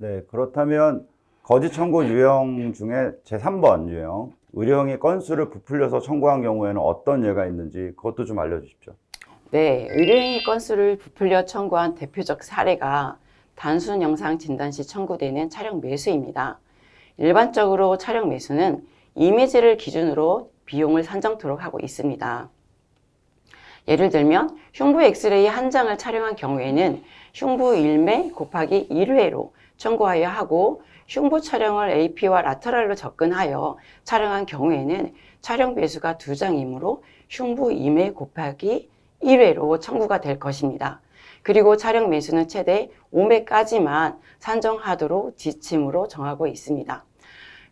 네, 그렇다면 거짓 청구 유형 중에 제3번 유형, 의뢰형이 건수를 부풀려서 청구한 경우에는 어떤 예가 있는지 그것도 좀 알려주십시오. 네, 의뢰인이 건수를 부풀려 청구한 대표적 사례가 단순 영상 진단 시 청구되는 촬영 매수입니다. 일반적으로 촬영 매수는 이미지를 기준으로 비용을 산정토록 하고 있습니다. 예를 들면 흉부 엑스레이 한 장을 촬영한 경우에는 흉부 1매 곱하기 1회로 청구하여야 하고, 흉부 촬영을 AP와 라테랄로 접근하여 촬영한 경우에는 촬영 배수가 2장이므로 흉부 2매 곱하기 1회로 청구가 될 것입니다. 그리고 촬영 매수는 최대 5매까지만 산정하도록 지침으로 정하고 있습니다.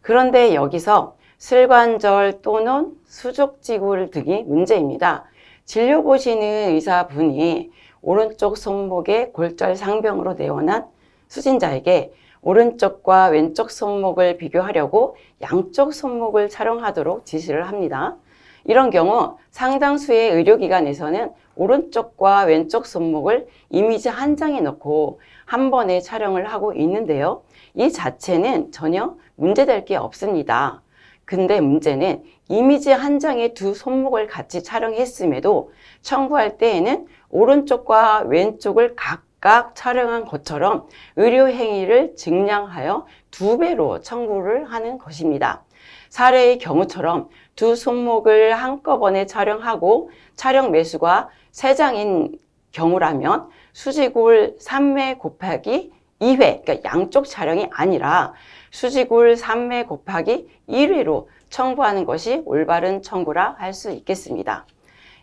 그런데 여기서 슬관절 또는 수족지골 등이 문제입니다. 진료 보시는 의사분이 오른쪽 손목에 골절 상병으로 내원한 수진자에게 오른쪽과 왼쪽 손목을 비교하려고 양쪽 손목을 촬영하도록 지시를 합니다. 이런 경우 상당수의 의료기관에서는 오른쪽과 왼쪽 손목을 이미지 한 장에 넣고 한 번에 촬영을 하고 있는데요. 이 자체는 전혀 문제될 게 없습니다. 근데 문제는 이미지 한 장에 두 손목을 같이 촬영했음에도 청구할 때에는 오른쪽과 왼쪽을 각각 촬영한 것처럼 의료행위를 증량하여 2배로 청구를 하는 것입니다. 사례의 경우처럼 두 손목을 한꺼번에 촬영하고 촬영 매수가 3장인 경우라면 수지골 3매 곱하기 2회, 그러니까 양쪽 촬영이 아니라 수지골 3매 곱하기 1회로 청구하는 것이 올바른 청구라 할 수 있겠습니다.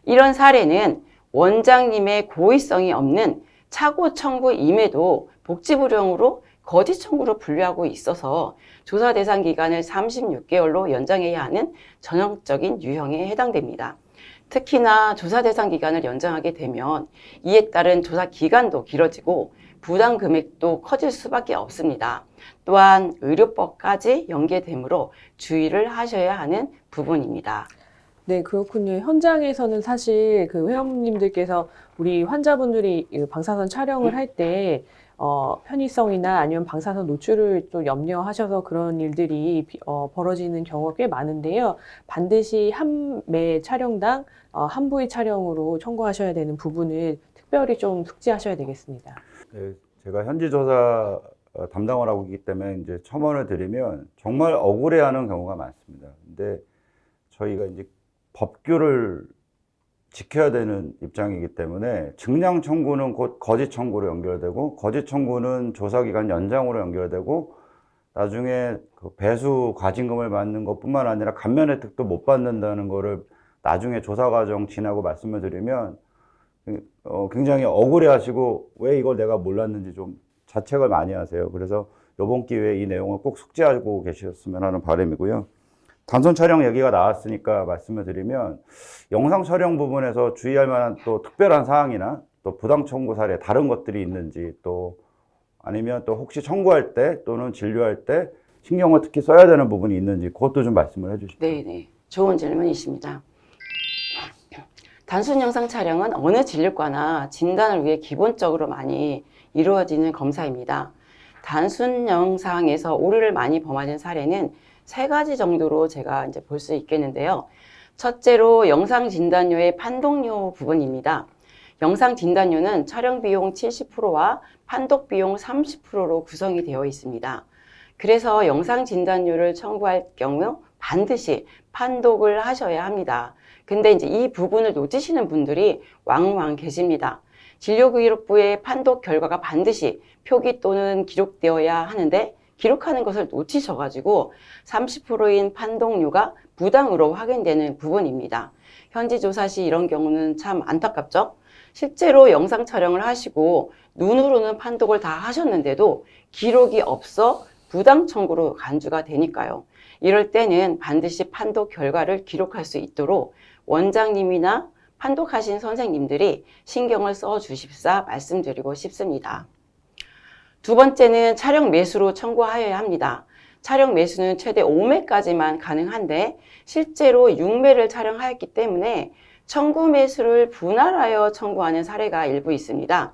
이런 사례는 원장님의 고의성이 없는 착오 청구임에도 복지부령으로 거짓 청구로 분류하고 있어서 조사 대상 기간을 36개월로 연장해야 하는 전형적인 유형에 해당됩니다. 특히나 조사 대상 기간을 연장하게 되면 이에 따른 조사 기간도 길어지고 부담 금액도 커질 수밖에 없습니다. 또한 의료법까지 연계되므로 주의를 하셔야 하는 부분입니다. 네, 그렇군요. 현장에서는 사실 그 회원님들께서 우리 환자분들이 방사선 촬영을 할 때 편의성이나 아니면 방사선 노출을 또 염려하셔서 그런 일들이 벌어지는 경우가 꽤 많은데요. 반드시 한 매 촬영당 한 부위 촬영으로 청구하셔야 되는 부분을 특별히 좀 숙지하셔야 되겠습니다. 네, 제가 현지조사 담당을 하고 있기 때문에 이제 첨언을 드리면 정말 억울해하는 경우가 많습니다. 근데 저희가 이제 법규를 지켜야 되는 입장이기 때문에 증량 청구는 곧 거짓 청구로 연결되고, 거짓 청구는 조사기간 연장으로 연결되고, 나중에 그 배수 과징금을 받는 것뿐만 아니라 감면 혜택도 못 받는다는 거를 나중에 조사 과정 지나고 말씀을 드리면 굉장히 억울해하시고 왜 이걸 내가 몰랐는지 좀 자책을 많이 하세요. 그래서 이번 기회에 이 내용을 꼭 숙지하고 계셨으면 하는 바람이고요. 단선 촬영 얘기가 나왔으니까 말씀을 드리면, 영상 촬영 부분에서 주의할 만한 또 특별한 사항이나 또 부당 청구 사례, 다른 것들이 있는지, 또 아니면 또 혹시 청구할 때 또는 진료할 때 신경을 특히 써야 되는 부분이 있는지 그것도 좀 말씀을 해주십시오. 네, 좋은 질문이십니다. 단순 영상 촬영은 어느 진료과나 진단을 위해 기본적으로 많이 이루어지는 검사입니다. 단순 영상에서 오류를 많이 범하는 사례는 3가지 정도로 제가 이제 볼 수 있겠는데요. 첫째로 영상 진단료의 판독료 부분입니다. 영상 진단료는 촬영 비용 70%와 판독 비용 30%로 구성이 되어 있습니다. 그래서 영상 진단료를 청구할 경우 반드시 판독을 하셔야 합니다. 근데 이제 이 부분을 놓치시는 분들이 왕왕 계십니다. 진료기록부에 판독 결과가 반드시 표기 또는 기록되어야 하는데 기록하는 것을 놓치셔가지고 30%인 판독료가 부당으로 확인되는 부분입니다. 현지 조사 시 이런 경우는 참 안타깝죠? 실제로 영상 촬영을 하시고 눈으로는 판독을 다 하셨는데도 기록이 없어 부당 청구로 간주가 되니까요. 이럴 때는 반드시 판독 결과를 기록할 수 있도록 원장님이나 판독하신 선생님들이 신경을 써 주십사 말씀드리고 싶습니다. 두 번째는 촬영 매수로 청구하여야 합니다. 촬영 매수는 최대 5매까지만 가능한데 실제로 6매를 촬영하였기 때문에 청구 매수를 분할하여 청구하는 사례가 일부 있습니다.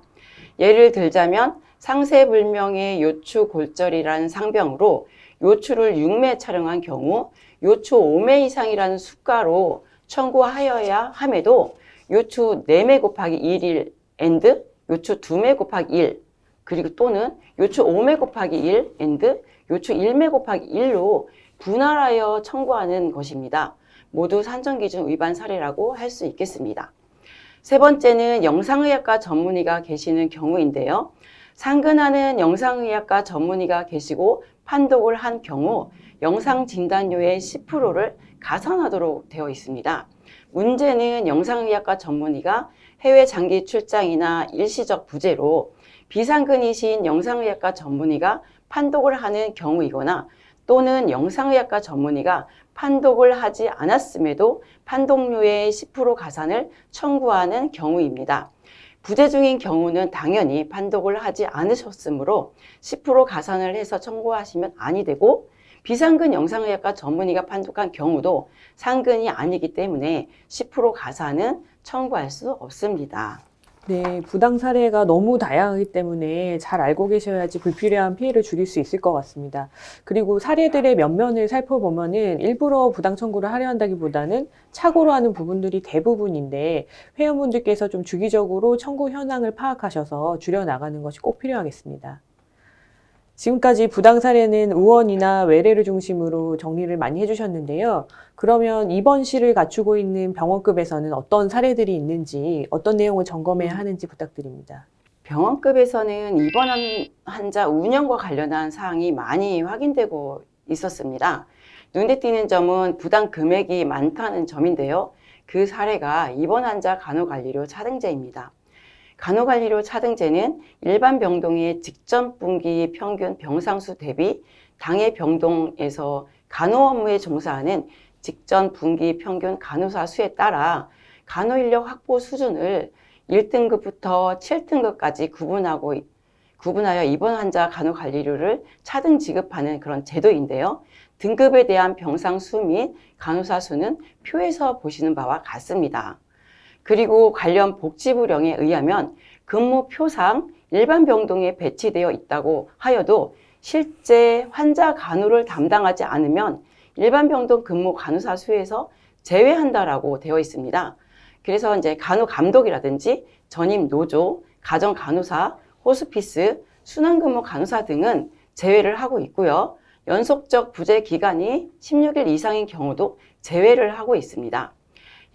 예를 들자면 상세불명의 요추골절이라는 상병으로 요추를 6매 촬영한 경우 요추 5매 이상이라는 수가로 청구하여야 함에도 요추 4매 곱하기 1일 and 요추 2매 곱하기 1 그리고 또는 요추 5매 곱하기 1 and 요추 1매 곱하기 1로 분할하여 청구하는 것입니다. 모두 산정기준 위반 사례라고 할 수 있겠습니다. 세 번째는 영상의학과 전문의가 계시는 경우인데요. 상근하는 영상의학과 전문의가 계시고 판독을 한 경우 영상진단료의 10%를 가산하도록 되어 있습니다. 문제는 영상의학과 전문의가 해외 장기 출장이나 일시적 부재로 비상근이신 영상의학과 전문의가 판독을 하는 경우이거나 또는 영상의학과 전문의가 판독을 하지 않았음에도 판독료의 10% 가산을 청구하는 경우입니다. 부재 중인 경우는 당연히 판독을 하지 않으셨으므로 10% 가산을 해서 청구하시면 아니 되고 비상근 영상의학과 전문의가 판독한 경우도 상근이 아니기 때문에 10% 가산은 청구할 수 없습니다. 네, 부당 사례가 너무 다양하기 때문에 잘 알고 계셔야지 불필요한 피해를 줄일 수 있을 것 같습니다. 그리고 사례들의 면면을 살펴보면은 일부러 부당 청구를 하려 한다기보다는 착오로 하는 부분들이 대부분인데 회원분들께서 좀 주기적으로 청구 현황을 파악하셔서 줄여나가는 것이 꼭 필요하겠습니다. 지금까지 부당 사례는 의원이나 외래를 중심으로 정리를 많이 해주셨는데요. 그러면 입원실을 갖추고 있는 병원급에서는 어떤 사례들이 있는지, 어떤 내용을 점검해야 하는지 부탁드립니다. 병원급에서는 입원한 환자 운영과 관련한 사항이 많이 확인되고 있었습니다. 눈에 띄는 점은 부당 금액이 많다는 점인데요. 그 사례가 입원 환자 간호관리료 차등제입니다. 간호관리료 차등제는 일반 병동의 직전 분기 평균 병상수 대비 당해 병동에서 간호 업무에 종사하는 직전 분기 평균 간호사 수에 따라 간호인력 확보 수준을 1등급부터 7등급까지 구분하여 입원 환자 간호관리료를 차등 지급하는 그런 제도인데요. 등급에 대한 병상수 및 간호사 수는 표에서 보시는 바와 같습니다. 그리고 관련 복지부령에 의하면 근무표상 일반 병동에 배치되어 있다고 하여도 실제 환자 간호를 담당하지 않으면 일반 병동 근무 간호사 수에서 제외한다라고 되어 있습니다. 그래서 이제 간호 감독이라든지 전임 노조, 가정 간호사, 호스피스, 순환근무 간호사 등은 제외를 하고 있고요. 연속적 부재 기간이 16일 이상인 경우도 제외를 하고 있습니다.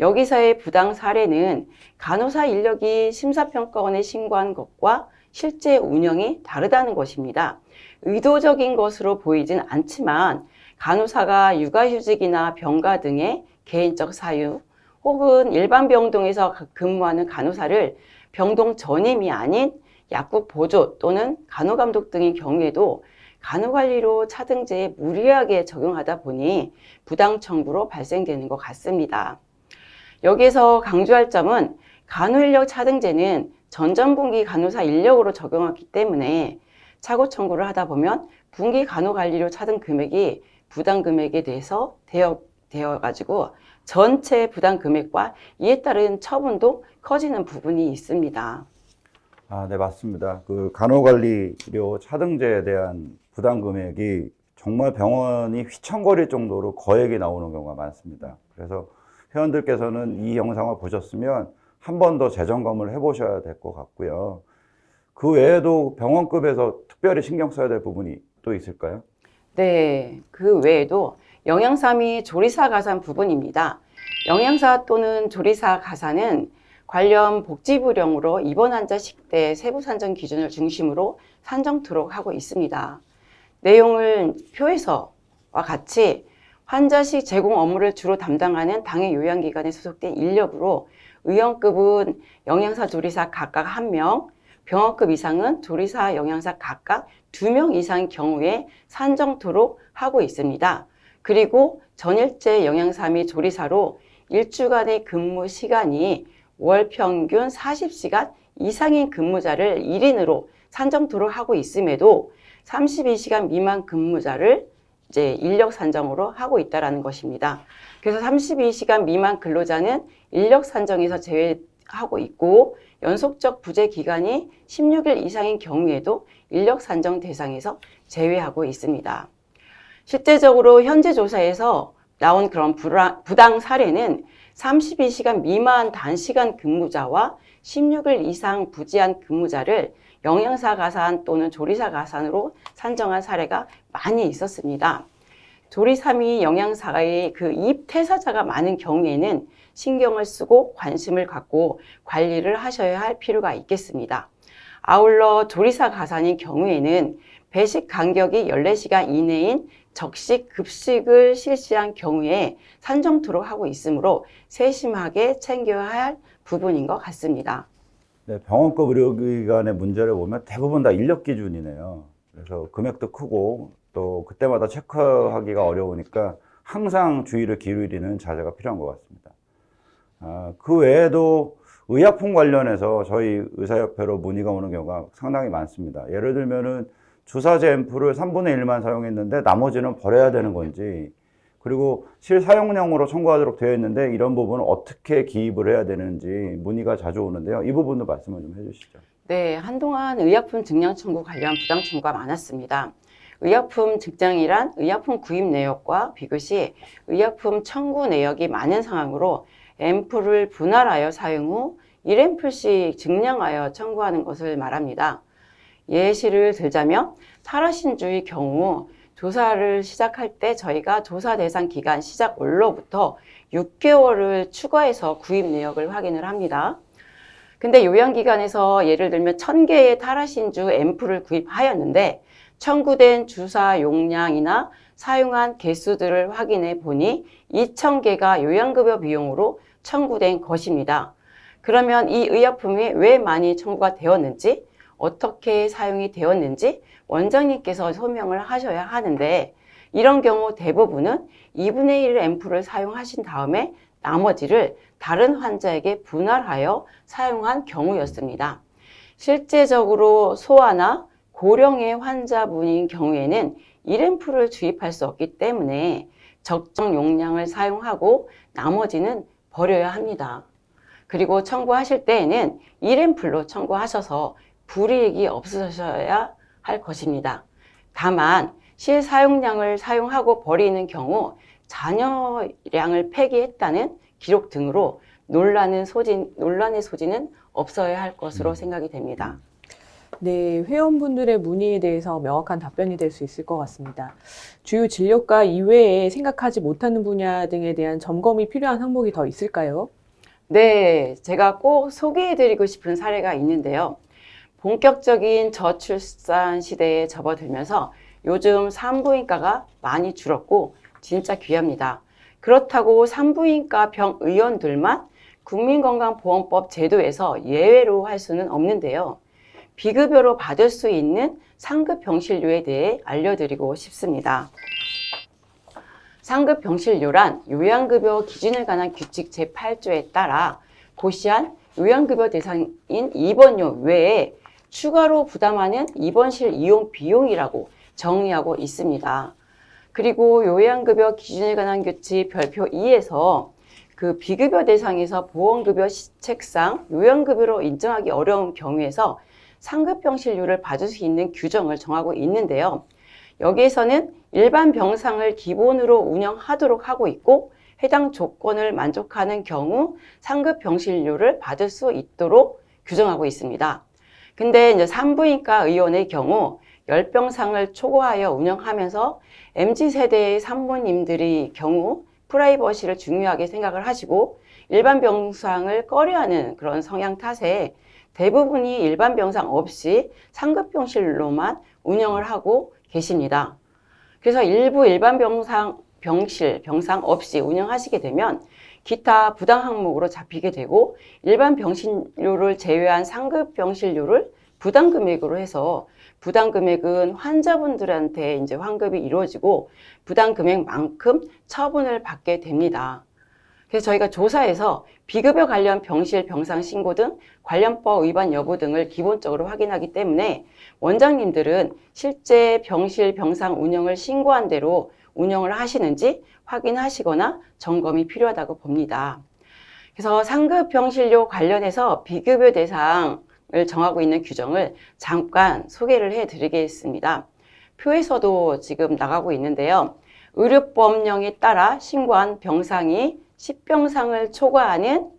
여기서의 부당 사례는 간호사 인력이 심사평가원에 신고한 것과 실제 운영이 다르다는 것입니다. 의도적인 것으로 보이진 않지만 간호사가 육아휴직이나 병가 등의 개인적 사유 혹은 일반 병동에서 근무하는 간호사를 병동 전임이 아닌 약국 보조 또는 간호감독 등의 경우에도 간호관리료 차등제에 무리하게 적용하다 보니 부당 청구로 발생되는 것 같습니다. 여기에서 강조할 점은 간호인력 차등제는 전전분기 간호사 인력으로 적용하기 때문에 착오 청구를 하다 보면 분기 간호관리료 차등 금액이 부당 금액에 대해서 되어가지고 전체 부당 금액과 이에 따른 처분도 커지는 부분이 있습니다. 네, 맞습니다. 그 간호관리료 차등제에 대한 부당 금액이 정말 병원이 휘청거릴 정도로 거액이 나오는 경우가 많습니다. 그래서 회원들께서는 이 영상을 보셨으면 한 번 더 재점검을 해보셔야 될 것 같고요. 그 외에도 병원급에서 특별히 신경 써야 될 부분이 또 있을까요? 네, 그 외에도 영양사 및 조리사 가산 부분입니다. 영양사 또는 조리사 가산은 관련 복지부령으로 입원 환자 식대 세부 산정 기준을 중심으로 산정토록 하고 있습니다. 내용을 표에서와 같이 환자식 제공 업무를 주로 담당하는 당해 요양기관에 소속된 인력으로 의원급은 영양사 조리사 각각 1명, 병원급 이상은 조리사 영양사 각각 2명 이상의 경우에 산정토록 하고 있습니다. 그리고 전일제 영양사 및 조리사로 일주간의 근무 시간이 월 평균 40시간 이상인 근무자를 1인으로 산정토록 하고 있음에도 32시간 미만 근무자를 이제 인력 산정으로 하고 있다라는 것입니다. 그래서 32시간 미만 근로자는 인력 산정에서 하고 있고 연속적 부재 기간이 16일 이상인 경우에도 인력 산정 대상에서 제외하고 있습니다. 실제적으로 현재 조사에서 나온 그런 부당 사례는 32시간 미만 단시간 근무자와 16일 이상 부재한 근무자를 영양사 가산 또는 조리사 가산으로 산정한 사례가 많이 있었습니다. 조리사 및 영양사의 그 입퇴사자가 많은 경우에는 신경을 쓰고 관심을 갖고 관리를 하셔야 할 필요가 있겠습니다. 아울러 조리사 가산인 경우에는 배식 간격이 14시간 이내인 적식, 급식을 실시한 경우에 산정토록 하고 있으므로 세심하게 챙겨야 할 부분인 것 같습니다. 네, 병원급 의료기관의 문제를 보면 대부분 다 인력 기준이네요. 그래서 금액도 크고 또 그때마다 체크하기가 어려우니까 항상 주의를 기울이는 자세가 필요한 것 같습니다. 그 외에도 의약품 관련해서 저희 의사협회로 문의가 오는 경우가 상당히 많습니다. 예를 들면은 주사제 앰플을 3분의 1만 사용했는데 나머지는 버려야 되는 건지, 그리고 실사용량으로 청구하도록 되어 있는데 이런 부분은 어떻게 기입을 해야 되는지 문의가 자주 오는데요. 이 부분도 말씀을 좀 해주시죠. 네, 한동안 의약품 증량 청구 관련 부당 청구가 많았습니다. 의약품 증량이란 의약품 구입 내역과 비교시 의약품 청구 내역이 많은 상황으로 앰플을 분할하여 사용 후 1앰플씩 증량하여 청구하는 것을 말합니다. 예시를 들자면 타라신주의 경우 조사를 시작할 때 저희가 조사 대상 기간 시작 월로부터 6개월을 추가해서 구입 내역을 확인을 합니다. 근데 요양기관에서 예를 들면 1000개의 타라신주 앰플을 구입하였는데 청구된 주사 용량이나 사용한 개수들을 확인해 보니 2000개가 요양급여 비용으로 청구된 것입니다. 그러면 이 의약품이 왜 많이 청구가 되었는지, 어떻게 사용이 되었는지 원장님께서 소명을 하셔야 하는데, 이런 경우 대부분은 2분의 1 앰플을 사용하신 다음에 나머지를 다른 환자에게 분할하여 사용한 경우였습니다. 실제적으로 소아나 고령의 환자분인 경우에는 1앰플을 주입할 수 없기 때문에 적정 용량을 사용하고 나머지는 버려야 합니다. 그리고 청구하실 때에는 1앰플로 청구하셔서 불이익이 없으셔야 할 것입니다. 다만 실사용량을 사용하고 버리는 경우 잔여량을 폐기했다는 기록 등으로 논란의 소지는 없어야 할 것으로 생각이 됩니다. 네, 회원분들의 문의에 대해서 명확한 답변이 될 수 있을 것 같습니다. 주요 진료과 이외에 생각하지 못하는 분야 등에 대한 점검이 필요한 항목이 더 있을까요? 네, 제가 꼭 소개해드리고 싶은 사례가 있는데요. 본격적인 저출산 시대에 접어들면서 요즘 산부인과가 많이 줄었고 진짜 귀합니다. 그렇다고 산부인과 병의원들만 국민건강보험법 제도에서 예외로 할 수는 없는데요. 비급여로 받을 수 있는 상급 병실료에 대해 알려드리고 싶습니다. 상급 병실료란 요양급여 기준에 관한 규칙 제8조에 따라 고시한 요양급여 대상인 입원료 외에 추가로 부담하는 입원실 이용 비용이라고 정의하고 있습니다. 그리고 요양급여 기준에 관한 규칙 별표 2에서 그 비급여 대상에서 보험급여 시책상 요양급여로 인정하기 어려운 경우에서 상급병실료를 받을 수 있는 규정을 정하고 있는데요. 여기에서는 일반 병상을 기본으로 운영하도록 하고 있고 해당 조건을 만족하는 경우 상급병실료를 받을 수 있도록 규정하고 있습니다. 근데 이제 산부인과 의원의 경우 열병상을 초과하여 운영하면서 MZ세대의 산부님들의 경우 프라이버시를 중요하게 생각을 하시고 일반 병상을 꺼려하는 그런 성향 탓에 대부분이 일반 병상 없이 상급 병실로만 운영을 하고 계십니다. 그래서 일부 일반 병상 없이 운영하시게 되면 기타 부당 항목으로 잡히게 되고 일반 병실료를 제외한 상급 병실료를 부당 금액으로 해서 부당 금액은 환자분들한테 이제 환급이 이루어지고 부당 금액만큼 처분을 받게 됩니다. 그래서 저희가 조사에서 비급여 관련 병실 병상 신고 등 관련법 위반 여부 등을 기본적으로 확인하기 때문에 원장님들은 실제 병실 병상 운영을 신고한 대로 운영을 하시는지 확인하시거나 점검이 필요하다고 봅니다. 그래서 상급 병실료 관련해서 비급여 대상을 정하고 있는 규정을 잠깐 소개를 해드리겠습니다. 표에서도 지금 나가고 있는데요. 의료법령에 따라 신고한 병상이 10병상을 초과하는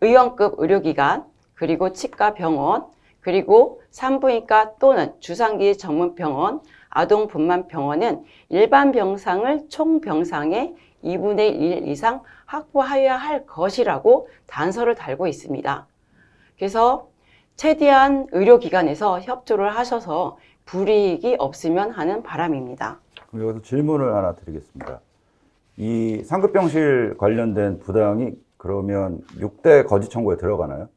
의원급 의료기관, 그리고 치과병원, 그리고 산부인과 또는 주상기 전문병원, 아동분만병원은 일반 병상을 총 병상의 2분의 1 이상 확보하여야 할 것이라고 단서를 달고 있습니다. 그래서 최대한 의료기관에서 협조를 하셔서 불이익이 없으면 하는 바람입니다. 그럼 여기서 질문을 하나 드리겠습니다. 이 상급병실 관련된 부당이 그러면 6대 거짓 청구에 들어가나요?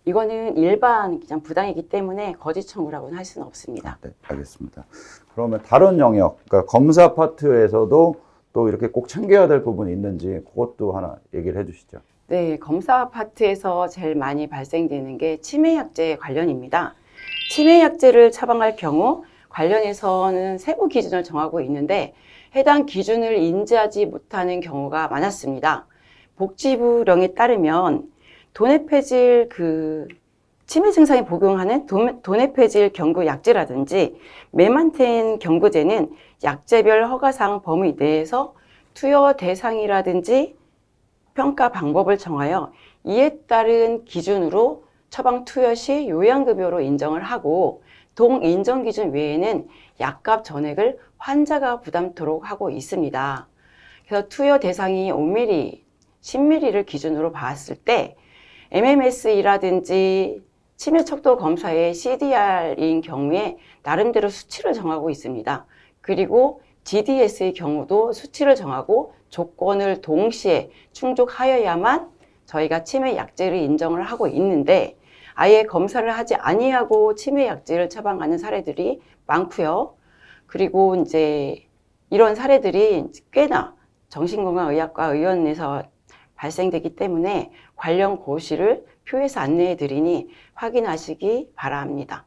이거는 일반 그냥 부당이기 때문에 거짓 청구라고는 할 수는 없습니다. 네, 알겠습니다. 그러면 다른 영역, 그러니까 검사 파트에서도 또 이렇게 꼭 챙겨야 될 부분이 있는지 그것도 하나 얘기를 해주시죠. 네, 검사 파트에서 제일 많이 발생되는 게 치매약제 관련입니다. 치매약제를 처방할 경우 관련해서는 세부 기준을 정하고 있는데 해당 기준을 인지하지 못하는 경우가 많았습니다. 복지부령에 따르면 도내폐질 치매 증상에 복용하는 도내폐질 경구 약제라든지 메만텐 경구제는 약제별 허가사항 범위 내에서 투여 대상이라든지 평가 방법을 정하여 이에 따른 기준으로 처방 투여 시 요양급여로 인정을 하고 동인정 기준 외에는 약값 전액을 환자가 부담토록 하고 있습니다. 그래서 투여 대상이 5mm, 10mm를 기준으로 봤을 때 MMS이라든지 치매 척도 검사의 CDR인 경우에 나름대로 수치를 정하고 있습니다. 그리고 GDS의 경우도 수치를 정하고 조건을 동시에 충족하여야만 저희가 치매 약제를 인정을 하고 있는데 아예 검사를 하지 아니하고 치매 약제를 처방하는 사례들이 많고요. 그리고 이제 이런 사례들이 꽤나 정신건강의학과 의원에서 발생되기 때문에 관련 고시를 표에서 안내해 드리니 확인하시기 바랍니다.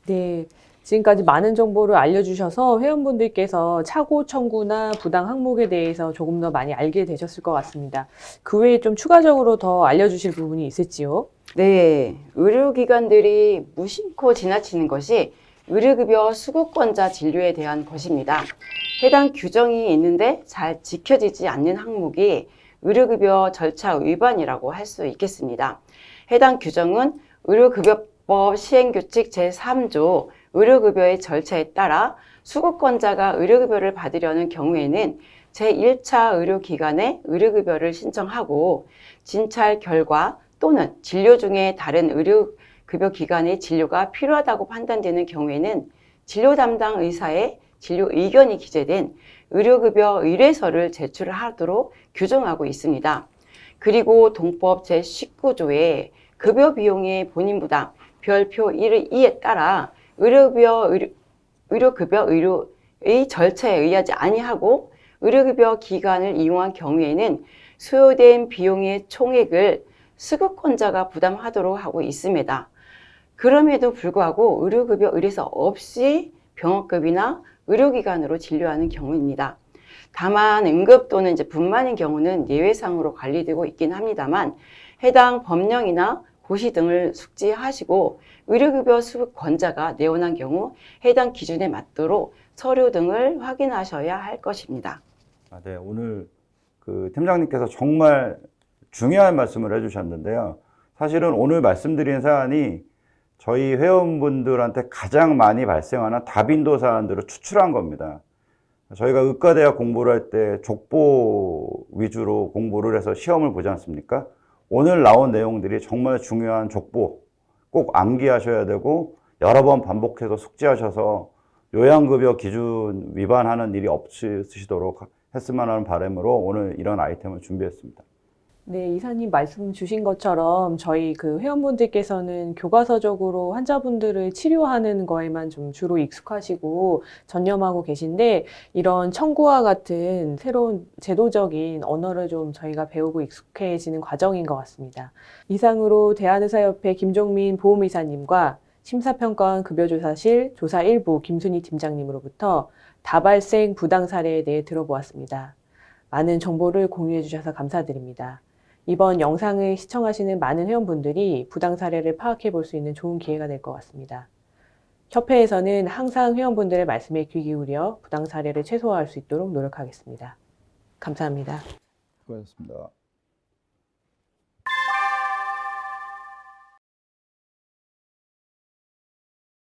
네, 지금까지 많은 정보를 알려주셔서 회원분들께서 차고 청구나 부당 항목에 대해서 조금 더 많이 알게 되셨을 것 같습니다. 그 외에 좀 추가적으로 더 알려주실 부분이 있을지요? 네, 의료기관들이 무심코 지나치는 것이 의료급여 수급권자 진료에 대한 것입니다. 해당 규정이 있는데 잘 지켜지지 않는 항목이 의료급여 절차 위반이라고 할 수 있겠습니다. 해당 규정은 의료급여법 시행규칙 제3조 의료급여의 절차에 따라 수급권자가 의료급여를 받으려는 경우에는 제1차 의료기관에 의료급여를 신청하고 진찰 결과 또는 진료 중에 다른 의료급여기관의 진료가 필요하다고 판단되는 경우에는 진료 담당 의사의 진료 의견이 기재된 의료급여 의뢰서를 제출하도록 규정하고 있습니다. 그리고 동법 제19조에 급여 비용의 본인 부담 별표 1의 따라 의료급여 의료의 절차에 의하지 아니하고 의료급여 기관을 이용한 경우에는 소요된 비용의 총액을 수급권자가 부담하도록 하고 있습니다. 그럼에도 불구하고 의료급여 의뢰서 없이 병원급이나 의료기관으로 진료하는 경우입니다. 다만 응급 또는 분만인 경우는 예외상으로 관리되고 있긴 합니다만 해당 법령이나 고시 등을 숙지하시고 의료급여 수급권자가 내원한 경우 해당 기준에 맞도록 서류 등을 확인하셔야 할 것입니다. 네, 오늘 팀장님께서 정말 중요한 말씀을 해주셨는데요. 사실은 오늘 말씀드린 사안이 저희 회원분들한테 가장 많이 발생하는 다빈도 사안들을 추출한 겁니다. 저희가 의과대학 공부를 할 때 족보 위주로 공부를 해서 시험을 보지 않습니까? 오늘 나온 내용들이 정말 중요한 족보 꼭 암기하셔야 되고 여러 번 반복해서 숙지하셔서 요양급여 기준 위반하는 일이 없으시도록 했으면 하는 바람으로 오늘 이런 아이템을 준비했습니다. 네, 이사님 말씀 주신 것처럼 저희 회원분들께서는 교과서적으로 환자분들을 치료하는 거에만 좀 주로 익숙하시고 전념하고 계신데 이런 청구와 같은 새로운 제도적인 언어를 좀 저희가 배우고 익숙해지는 과정인 것 같습니다. 이상으로 대한의사협회 김종민 보험의사님과 심사평가원 급여조사실 조사 1부 김순희 팀장님으로부터 다발생 부당 사례에 대해 들어보았습니다. 많은 정보를 공유해 주셔서 감사드립니다. 이번 영상을 시청하시는 많은 회원분들이 부당 사례를 파악해 볼 수 있는 좋은 기회가 될 것 같습니다. 협회에서는 항상 회원분들의 말씀에 귀 기울여 부당 사례를 최소화할 수 있도록 노력하겠습니다. 감사합니다. 수고하셨습니다.